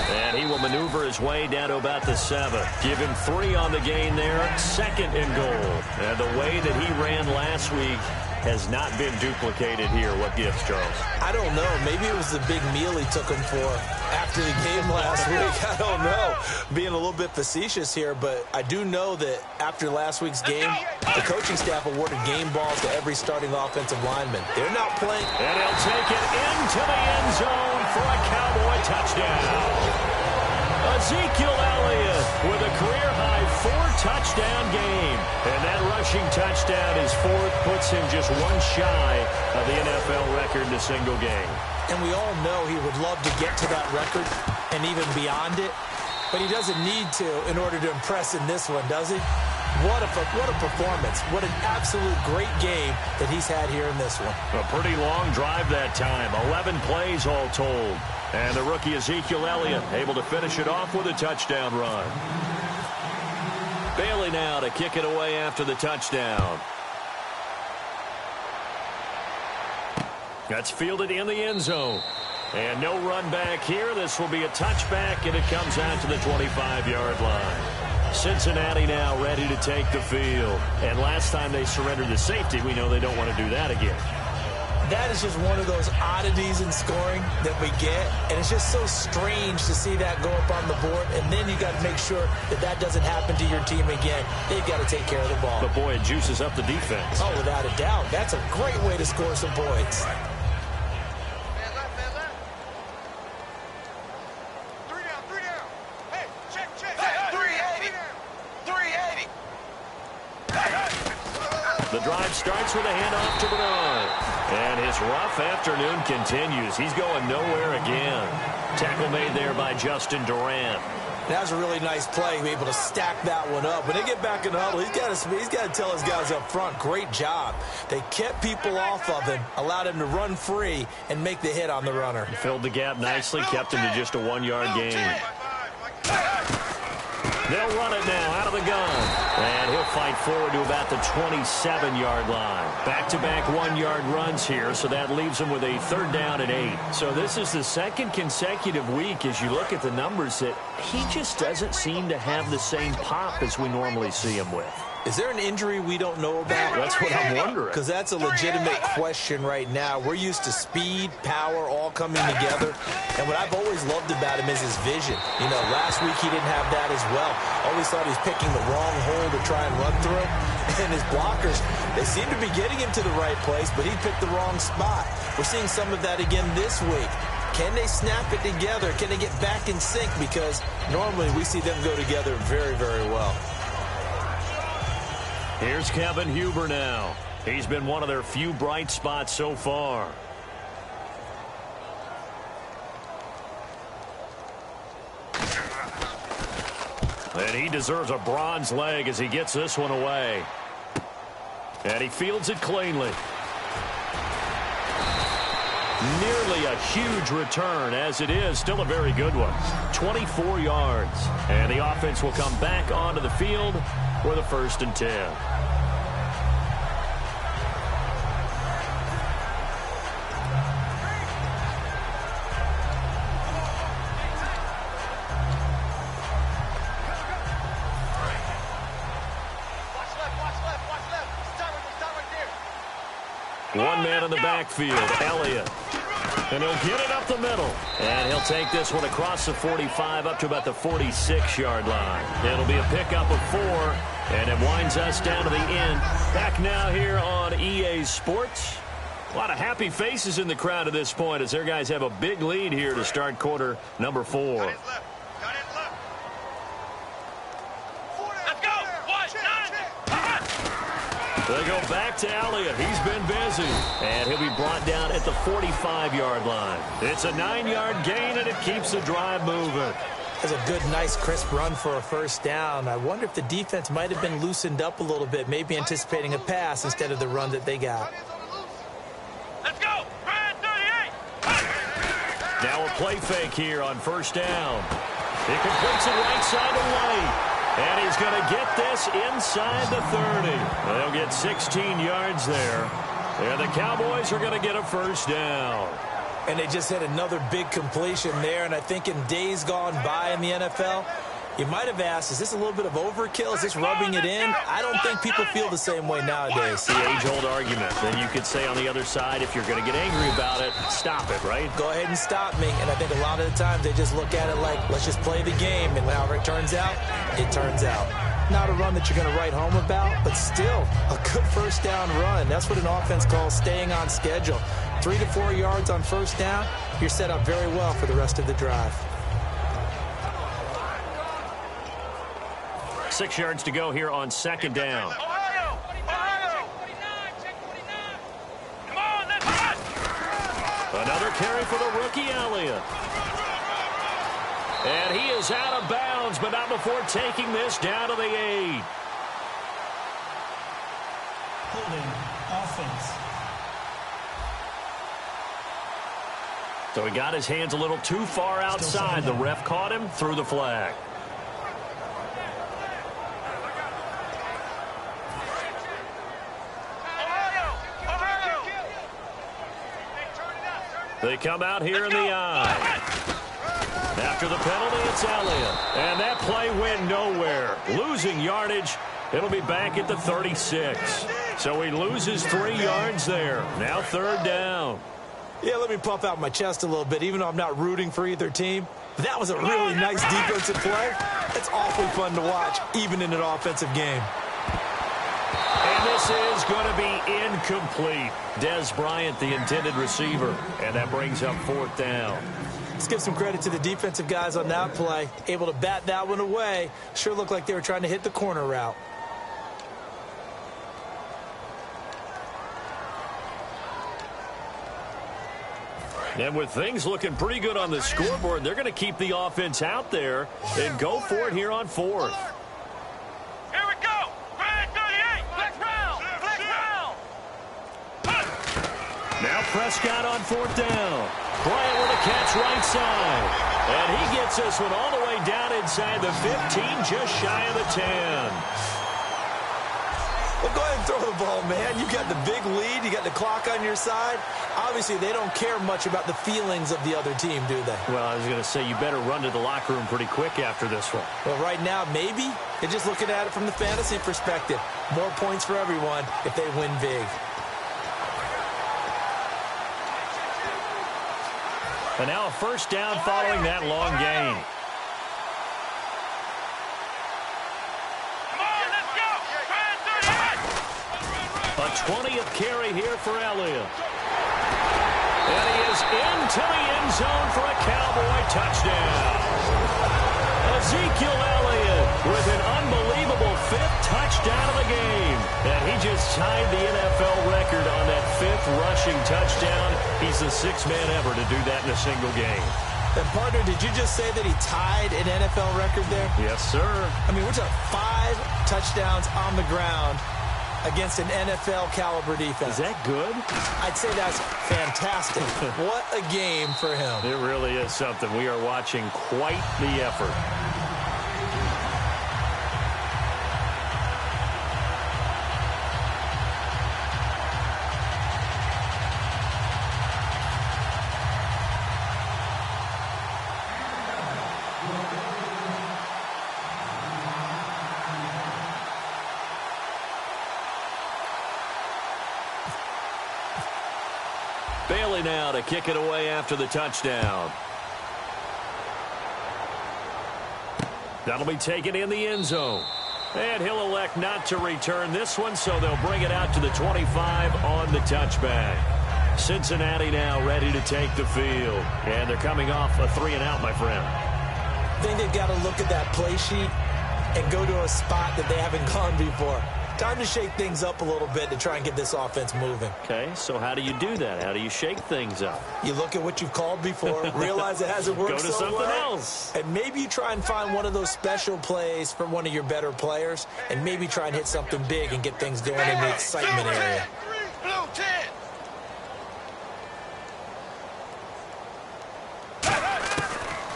And he will maneuver his way down to about the 7. Give him 3 on the gain there. Second and goal. And the way that he ran last week has not been duplicated here. What gives, Charles? I don't know. Maybe it was the big meal he took him for after the game last week. I don't know. Being a little bit facetious here, but I do know that after last week's game, the coaching staff awarded game balls to every starting offensive lineman. They're not playing. And he'll take it into the end zone for a Cowboy touchdown. Ezekiel Elliott with a career-high 4-touchdown game. And that rushing touchdown, his 4th, puts him just one shy of the NFL record in a single game. And we all know he would love to get to that record and even beyond it. But he doesn't need to in order to impress in this one, does he? What a performance. What an absolute great game that he's had here in this one. A pretty long drive that time. 11 plays all told. And the rookie Ezekiel Elliott able to finish it off with a touchdown run. Bailey now to kick it away after the touchdown. That's fielded in the end zone. And no run back here. This will be a touchback, and it comes out to the 25-yard line. Cincinnati now ready to take the field. And last time they surrendered the safety, we know they don't want to do that again. That is just one of those oddities in scoring that we get, and it's just so strange to see that go up on the board, and then you got to make sure that that doesn't happen to your team again. They've got to take care of the ball. But, boy, it juices up the defense. Oh, without a doubt. That's a great way to score some points. The drive starts with a handoff to Bernard. And his rough afternoon continues. He's going nowhere again. Tackle made there by Justin Durant. That was a really nice play, be able to stack that one up. When they get back in the huddle, he's got to tell his guys up front, great job. They kept people off of him, allowed him to run free, and make the hit on the runner. Filled the gap nicely, kept him to just a 1-yard gain. They'll run it now out of the gun. And he'll fight forward to about the 27-yard line. Back-to-back 1-yard runs here, so that leaves him with a 3rd down and 8. So this is the second consecutive week as you look at the numbers that he just doesn't seem to have the same pop as we normally see him with. Is there an injury we don't know about? That's what I'm wondering. Because that's a legitimate question right now. We're used to speed, power, all coming together. And what I've always loved about him is his vision. You know, last week he didn't have that as well. Always thought he was picking the wrong hole to try and run through. And his blockers, they seem to be getting him to the right place, but he picked the wrong spot. We're seeing some of that again this week. Can they snap it together? Can they get back in sync? Because normally we see them go together very, very well. Here's Kevin Huber now. He's been one of their few bright spots so far. And he deserves a bronze leg as he gets this one away. And he fields it cleanly. Nearly a huge return, as it is still a very good one. 24 yards. And the offense will come back onto the field with a 1st and 10. One man in the backfield, Elliott. And he'll get it up the middle. And he'll take this one across the 45 up to about the 46-yard line. It'll be a pickup of 4, and it winds us down to the end. Back now here on EA Sports. A lot of happy faces in the crowd at this point as their guys have a big lead here to start quarter number 4. They go back to Elliott. He's been busy. And he'll be brought down at the 45-yard line. It's a 9-yard gain, and it keeps the drive moving. That's a good, nice, crisp run for a 1st down. I wonder if the defense might have been loosened up a little bit, maybe anticipating a pass instead of the run that they got. Let's go! Brad 38! Now a play fake here on 1st down. He completes it right side to White. And he's going to get this inside the 30. They'll get 16 yards there. And the Cowboys are going to get a 1st down. And they just hit another big completion there. And I think in days gone by in the NFL, you might have asked, is this a little bit of overkill? Is this rubbing it in? I don't think people feel the same way nowadays. The age-old argument. Then you could say on the other side, if you're going to get angry about it, stop it, right? Go ahead and stop me. And I think a lot of the times they just look at it like, let's just play the game. And however it turns out, it turns out. Not a run that you're going to write home about, but still a good 1st down run. That's what an offense calls staying on schedule. 3 to 4 yards on 1st down, you're set up very well for the rest of the drive. 6 yards to go here on 2nd down. Ohio! Ohio! Come on, let's run! Another carry for the rookie Elliott. And he is out of bounds, but not before taking this down to the 8. Holding offense. So he got his hands a little too far outside. The ref caught him, threw the flag. They come out here in the eye. After the penalty, it's Elliott. And that play went nowhere. Losing yardage. It'll be back at the 36. So he loses 3 yards there. Now 3rd down. Yeah, let me puff out my chest a little bit, even though I'm not rooting for either team. That was a really nice defensive play. It's awfully fun to watch, even in an offensive game. And this is going to be incomplete. Des Bryant, the intended receiver. And that brings up 4th down. Let's give some credit to the defensive guys on that play. Able to bat that one away. Sure looked like they were trying to hit the corner route. And with things looking pretty good on the scoreboard, they're going to keep the offense out there and go for it here on fourth. Here we go. Red 38. Flex round. Flex round. Now Prescott on fourth down. Bryant with a catch right side. And he gets this one all the way down inside the 15, just shy of the 10. Well, go ahead and throw the ball, man. You got the big lead. You got the clock on your side. Obviously, they don't care much about the feelings of the other team, do they? Well, I was going to say you better run to the locker room pretty quick after this one. Well, right now, maybe. They're just looking at it from the fantasy perspective. More points for everyone if they win big. And now a first down following that long gain. A 20th carry here for Elliott. And he is into the end zone for a Cowboy touchdown. Ezekiel Elliott with an unbelievable 5th touchdown of the game. And he just tied the NFL record on that 5th rushing touchdown. He's the 6th man ever to do that in a single game. And, partner, did you just say that he tied an NFL record there? Yes, sir. I mean, we're talking 5 touchdowns on the ground against an NFL caliber defense. Is that good? I'd say that's fantastic. What a game for him. It really is something. We are watching quite the effort. Bailey now to kick it away after the touchdown. That'll be taken in the end zone. And he'll elect not to return this one, so they'll bring it out to the 25 on the touchback. Cincinnati now ready to take the field. And they're coming off a 3-and-out, my friend. I think they've got to look at that play sheet and go to a spot that they haven't gone before. Time to shake things up a little bit to try and get this offense moving. Okay, so how do you do that? How do you shake things up? You look at what you've called before, realize it hasn't worked Go to something else. And maybe you try and find one of those special plays from one of your better players, and maybe try and hit something big and get things going in the excitement area.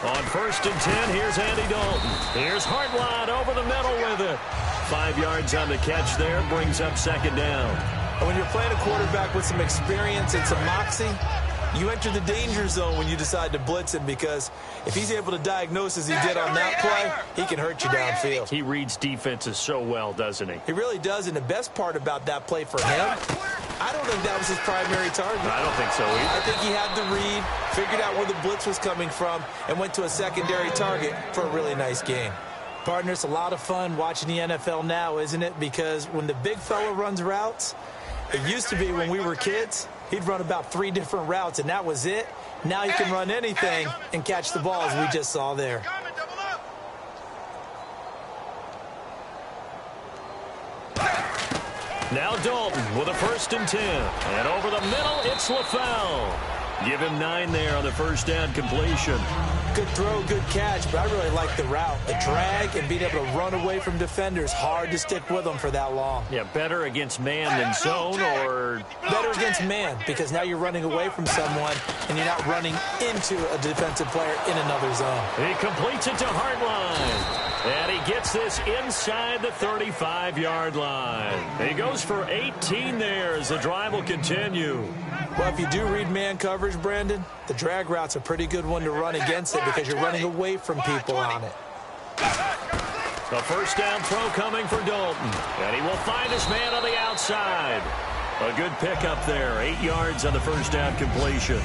On 1st and 10, here's Andy Dalton. Here's Hartline over the middle with it. 5 yards on the catch there, brings up 2nd down. And when you're playing a quarterback with some experience and some moxie, you enter the danger zone when you decide to blitz him, because if he's able to diagnose as he did on that play, he can hurt you downfield. He reads defenses so well, doesn't he? He really does, and the best part about that play for him, I don't think that was his primary target. I don't think so either. I think he had the read, figured out where the blitz was coming from, and went to a secondary target for a really nice game. Partner, it's a lot of fun watching the NFL now, isn't it? Because when the big fella runs routes, it used to be when we were kids, he'd run about 3 different routes, and that was it. Now he can run anything and catch the ball, as we just saw there. Now Dalton with a 1st and 10. And over the middle, it's LaFell. Give him 9 there on the 1st down completion. Good throw, good catch, but I really like the route. The drag and being able to run away from defenders, hard to stick with them for that long. Yeah, better against man than zone, or better against man, because now you're running away from someone and you're not running into a defensive player in another zone. He completes it to Hartline. And he gets this inside the 35-yard line. He goes for 18 there as the drive will continue. Well, if you do read man coverage, Brandon, the drag route's a pretty good one to run against it because you're running away from people on it. The 1st down throw coming for Dalton. And he will find his man on the outside. A good pickup there. 8 yards on the 1st down completion.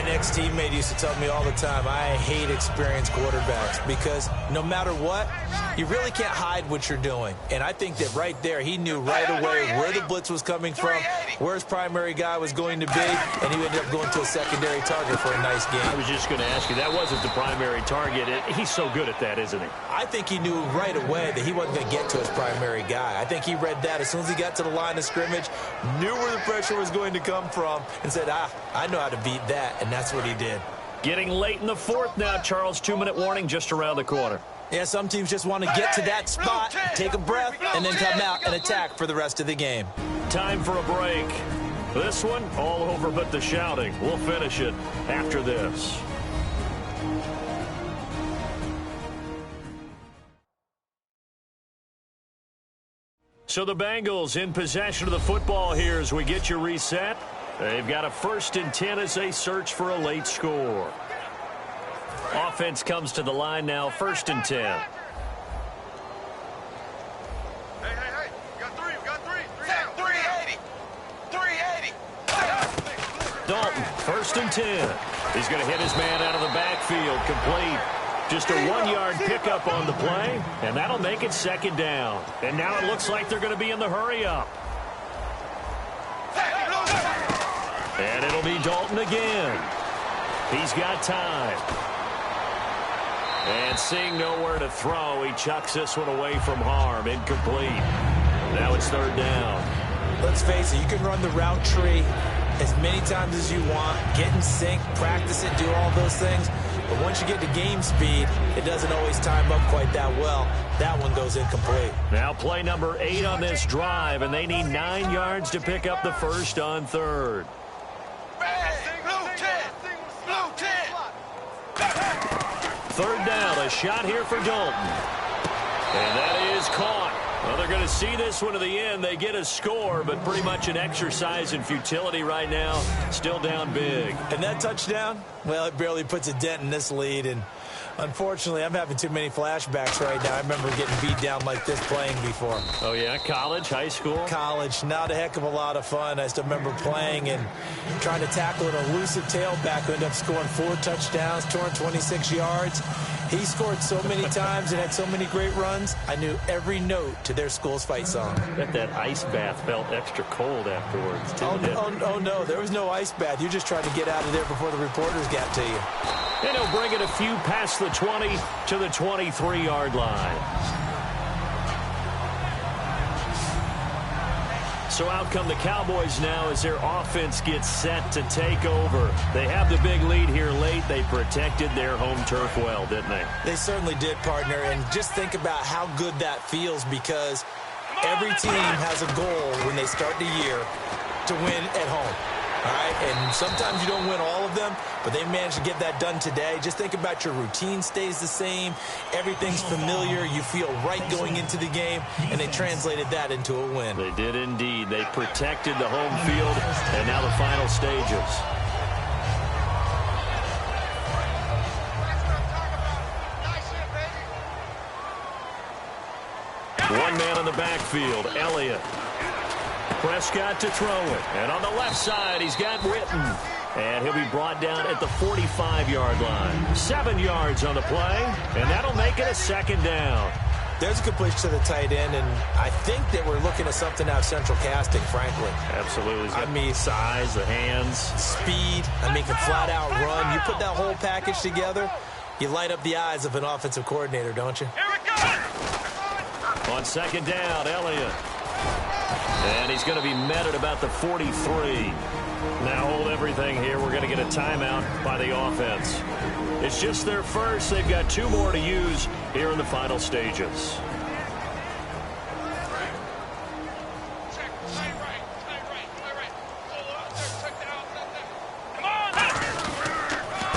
An ex-teammate used to tell me all the time, I hate experienced quarterbacks because no matter what, you really can't hide what you're doing. And I think that right there, he knew right away where the blitz was coming from, where his primary guy was going to be, and he ended up going to a secondary target for a nice game. I was just going to ask you, that wasn't the primary target. He's so good at that, isn't he? I think he knew right away that he wasn't going to get to his primary guy. I think he read that as soon as he got to the line of scrimmage, knew where the pressure was going to come from, and said, I know how to beat that. And that's what he did. Getting late in the fourth now, Charles. 2-minute warning just around the corner. Yeah, some teams just want to get to that spot, take a breath, and then come out and attack for the rest of the game. Time for a break. This one, all over but the shouting. We'll finish it after this. So the Bengals in possession of the football here as we get you reset. They've got a 1st and 10 as they search for a late score. Offense comes to the line now, 1st and 10. Hey, we got three. 380. Dalton, 1st and 10. He's going to hit his man out of the backfield, complete. Just a 1-yard pickup on the play, and that'll make it 2nd down. And now it looks like they're going to be in the hurry-up. And it'll be Dalton again. He's got time. And seeing nowhere to throw, he chucks this one away from harm. Incomplete. Now it's 3rd down. Let's face it, you can run the route tree as many times as you want, get in sync, practice it, do all those things. But once you get to game speed, it doesn't always time up quite that well. That one goes incomplete. Now play number 8 on this drive, and they need 9 yards to pick up the first on 3rd. Third down, a shot here for Dalton. And that is caught. Well, they're going to see this one to the end. They get a score, but pretty much an exercise in futility right now. Still down big. And that touchdown, well, it barely puts a dent in this lead. And unfortunately, I'm having too many flashbacks right now. I remember getting beat down like this playing before. Oh, yeah? College, high school? College. Not a heck of a lot of fun. I still remember playing and trying to tackle an elusive tailback who ended up scoring 4 touchdowns, 226 yards. He scored so many times and had so many great runs, I knew every note to their school's fight song. I bet that ice bath felt extra cold afterwards, too. Oh, no, there was no ice bath. You just tried to get out of there before the reporters got to you. And he'll bring it a few past the 20 to the 23-yard line. So out come the Cowboys now as their offense gets set to take over. They have the big lead here late. They protected their home turf well, didn't they? They certainly did, partner. And just think about how good that feels, because every team has a goal when they start the year to win at home. All right, and sometimes you don't win all of them, but they managed to get that done today. Just think about your routine stays the same. Everything's familiar. You feel right going into the game, and they translated that into a win. They did indeed. They protected the home field, and now the final stages. One man in the backfield, Elliott. Prescott to throw it. And on the left side, he's got Witten. And he'll be brought down at the 45-yard line. 7 yards on the play, and that'll make it a 2nd down. There's a completion to the tight end, and I think that we're looking at something out of central casting, frankly. Absolutely. I mean, size, the hands. Speed. I mean, can flat-out run. You put that whole package together, you light up the eyes of an offensive coordinator, don't you? Here we go! On 2nd down, Elliott. And he's going to be met at about the 43. Now hold everything here. We're going to get a timeout by the offense. It's just their first. They've got 2 more to use here in the final stages.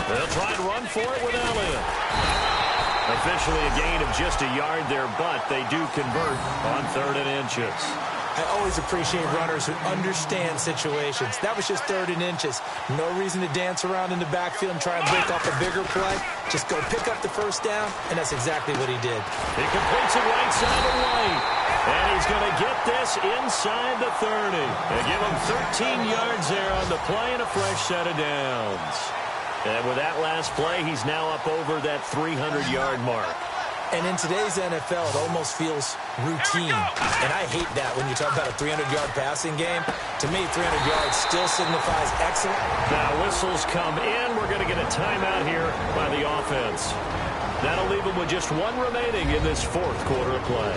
They'll try and run for it with Elliott. Officially a gain of just a yard there, but they do convert on 3rd and inches. I always appreciate runners who understand situations. That was just 3rd and inches. No reason to dance around in the backfield and try and break off a bigger play. Just go pick up the first down, and that's exactly what he did. He completes it right side to right. And he's going to get this inside the 30. They give him 13 yards there on the play and a fresh set of downs. And with that last play, he's now up over that 300-yard mark. And in today's NFL, it almost feels routine. And I hate that when you talk about a 300-yard passing game. To me, 300 yards still signifies excellent. Now whistles come in. We're going to get a timeout here by the offense. That'll leave them with just one remaining in this fourth quarter of play.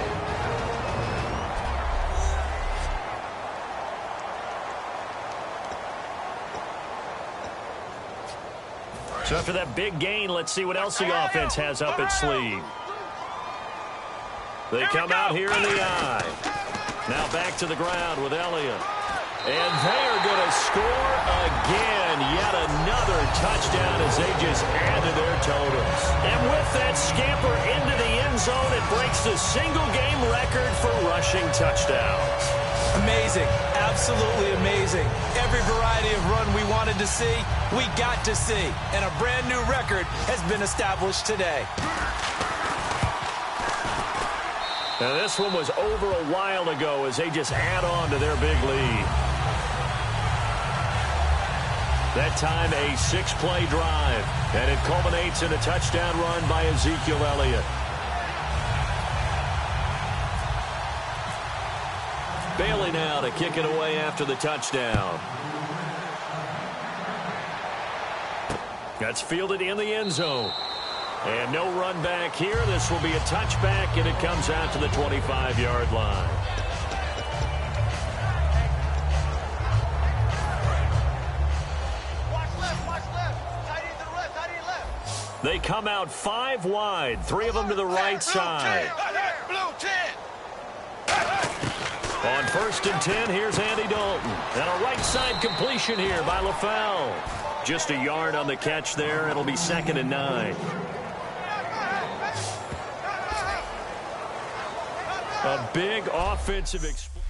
So after that big gain, let's see what else the offense has up its sleeve. They come out here in the eye. Now back to the ground with Elliott. And they are going to score again. Yet another touchdown as they just add to their totals. And with that scamper into the end zone, it breaks the single-game record for rushing touchdowns. Amazing. Absolutely amazing. Every variety of run we wanted to see, we got to see. And a brand new record has been established today. Now this one was over a while ago as they just add on to their big lead. That time a 6-play drive. And it culminates in a touchdown run by Ezekiel Elliott. Bailey now to kick it away after the touchdown. That's fielded in the end zone. And no run back here. This will be a touchback, and it comes out to the 25-yard line. Watch left. Tight end to the left, tight end left. They come out 5 wide, 3 of them to the right side. Blue 10. On 1st and 10, here's Andy Dalton. And a right side completion here by LaFell. Just a yard on the catch there. It'll be 2nd and 9. A big offensive explosion.